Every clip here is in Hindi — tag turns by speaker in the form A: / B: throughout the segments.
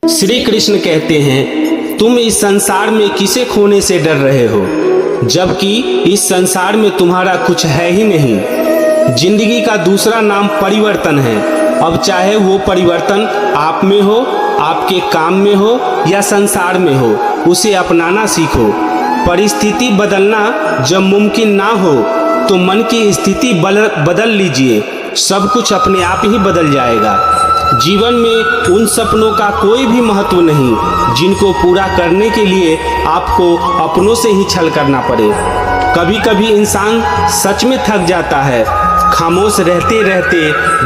A: श्री कृष्ण कहते हैं, तुम इस संसार में किसे खोने से डर रहे हो, जबकि इस संसार में तुम्हारा कुछ है ही नहीं। जिंदगी का दूसरा नाम परिवर्तन है। अब चाहे वो परिवर्तन आप में हो, आपके काम में हो या संसार में हो, उसे अपनाना सीखो। परिस्थिति बदलना जब मुमकिन ना हो तो मन की स्थिति बदल लीजिए, सब कुछ अपने आप ही बदल जाएगा। जीवन में उन सपनों का कोई भी महत्व नहीं जिनको पूरा करने के लिए आपको अपनों से ही छल करना पड़े। कभी कभी इंसान सच में थक जाता है। खामोश रहते रहते,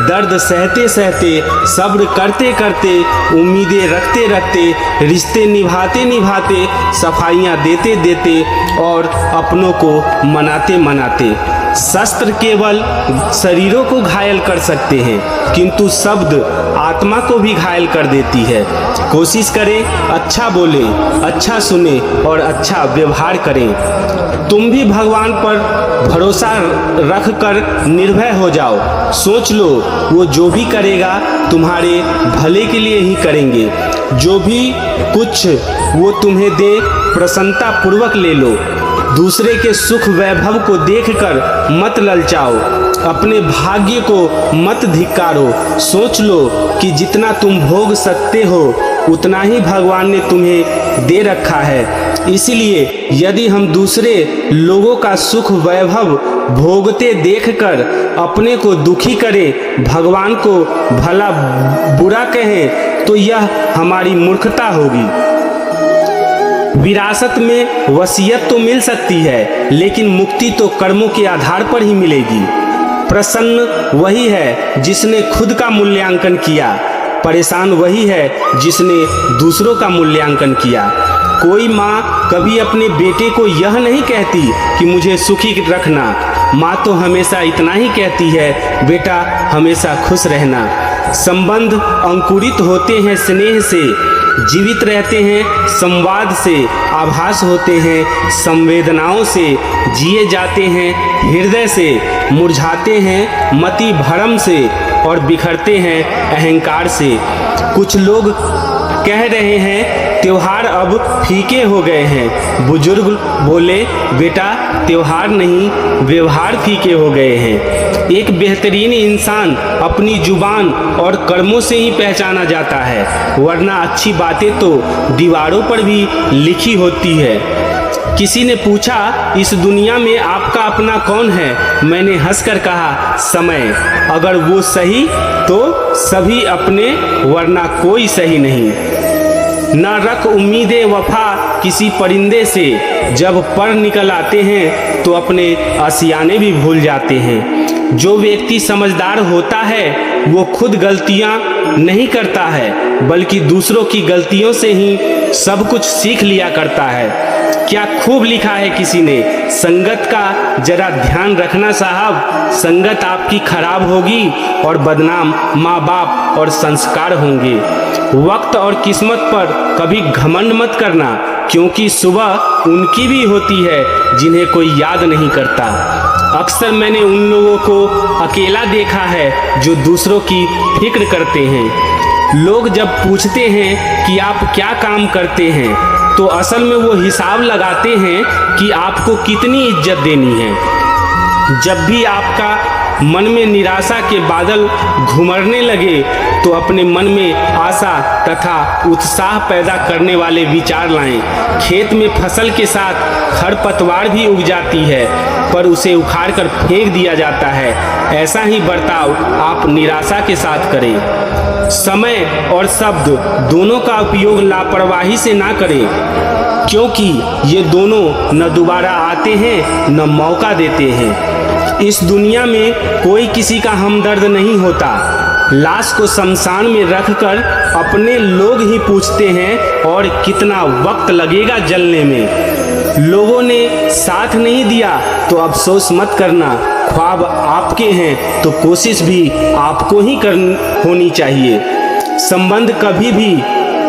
A: दर्द सहते सहते, सब्र करते करते, उम्मीदें रखते रखते, रिश्ते निभाते निभाते, सफाइयाँ देते देते और अपनों को मनाते मनाते। शस्त्र केवल शरीरों को घायल कर सकते हैं, किंतु शब्द आत्मा को भी घायल कर देती है। कोशिश करें, अच्छा बोलें, अच्छा सुने और अच्छा व्यवहार करें। तुम भी भगवान पर भरोसा रख कर निर्भय हो जाओ। सोच लो, वो जो भी करेगा तुम्हारे भले के लिए ही करेंगे। जो भी कुछ वो तुम्हें दे, प्रसन्नता पूर्वक ले लो। दूसरे के सुख वैभव को देखकर मत ललचाओ, अपने भाग्य को मत धिक्कारो। सोच लो कि जितना तुम भोग सकते हो उतना ही भगवान ने तुम्हें दे रखा है। इसलिए यदि हम दूसरे लोगों का सुख वैभव भोगते देखकर अपने को दुखी करें, भगवान को भला बुरा कहें, तो यह हमारी मूर्खता होगी। विरासत में वसीयत तो मिल सकती है, लेकिन मुक्ति तो कर्मों के आधार पर ही मिलेगी। प्रसन्न वही है जिसने खुद का मूल्यांकन किया, परेशान वही है जिसने दूसरों का मूल्यांकन किया। कोई माँ कभी अपने बेटे को यह नहीं कहती कि मुझे सुखी रखना। माँ तो हमेशा इतना ही कहती है, बेटा हमेशा खुश रहना। संबंध अंकुरित होते हैं स्नेह से, जीवित रहते हैं संवाद से, आभास होते हैं संवेदनाओं से, जिए जाते हैं हृदय से, मुरझाते हैं मति भरम से और बिखरते हैं अहंकार से। कुछ लोग कह रहे हैं त्योहार अब फीके हो गए हैं। बुजुर्ग बोले, बेटा त्योहार नहीं, व्यवहार फीके हो गए हैं। एक बेहतरीन इंसान अपनी जुबान और कर्मों से ही पहचाना जाता है, वरना अच्छी बातें तो दीवारों पर भी लिखी होती है। किसी ने पूछा, इस दुनिया में आपका अपना कौन है? मैंने हंसकर कहा, समय। अगर वो सही तो सभी अपने, वरना कोई सही नहीं। न रख उम्मीदें वफा किसी परिंदे से, जब पर निकल आते हैं तो अपने आशियाने भी भूल जाते हैं। जो व्यक्ति समझदार होता है वो खुद गलतियां नहीं करता है, बल्कि दूसरों की गलतियों से ही सब कुछ सीख लिया करता है। क्या खूब लिखा है किसी ने, संगत का जरा ध्यान रखना साहब, संगत आपकी खराब होगी और बदनाम माँ बाप और संस्कार होंगे। वक्त और किस्मत पर कभी घमंड मत करना, क्योंकि सुबह उनकी भी होती है जिन्हें कोई याद नहीं करता। अक्सर मैंने उन लोगों को अकेला देखा है जो दूसरों की फिक्र करते हैं। लोग जब पूछते हैं कि आप क्या काम करते हैं, तो असल में वो हिसाब लगाते हैं कि आपको कितनी इज्जत देनी है। जब भी आपका मन में निराशा के बादल घुमरने लगे तो अपने मन में आशा तथा उत्साह पैदा करने वाले विचार लाएं। खेत में फसल के साथ खरपतवार भी उग जाती है, पर उसे उखाड़ कर फेंक दिया जाता है। ऐसा ही बर्ताव आप निराशा के साथ करें। समय और शब्द दोनों का उपयोग लापरवाही से ना करें, क्योंकि ये दोनों न दोबारा आते हैं न मौका देते हैं। इस दुनिया में कोई किसी का हमदर्द नहीं होता। लाश को शमशान में रखकर अपने लोग ही पूछते हैं और कितना वक्त लगेगा जलने में। लोगों ने साथ नहीं दिया तो अफसोस मत करना। ख्वाब आपके हैं तो कोशिश भी आपको ही होनी चाहिए। संबंध कभी भी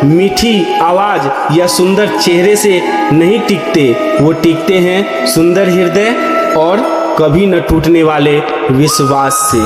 A: मीठी आवाज़ या सुंदर चेहरे से नहीं टिकते, वो टिकते हैं सुंदर हृदय और कभी न टूटने वाले विश्वास से।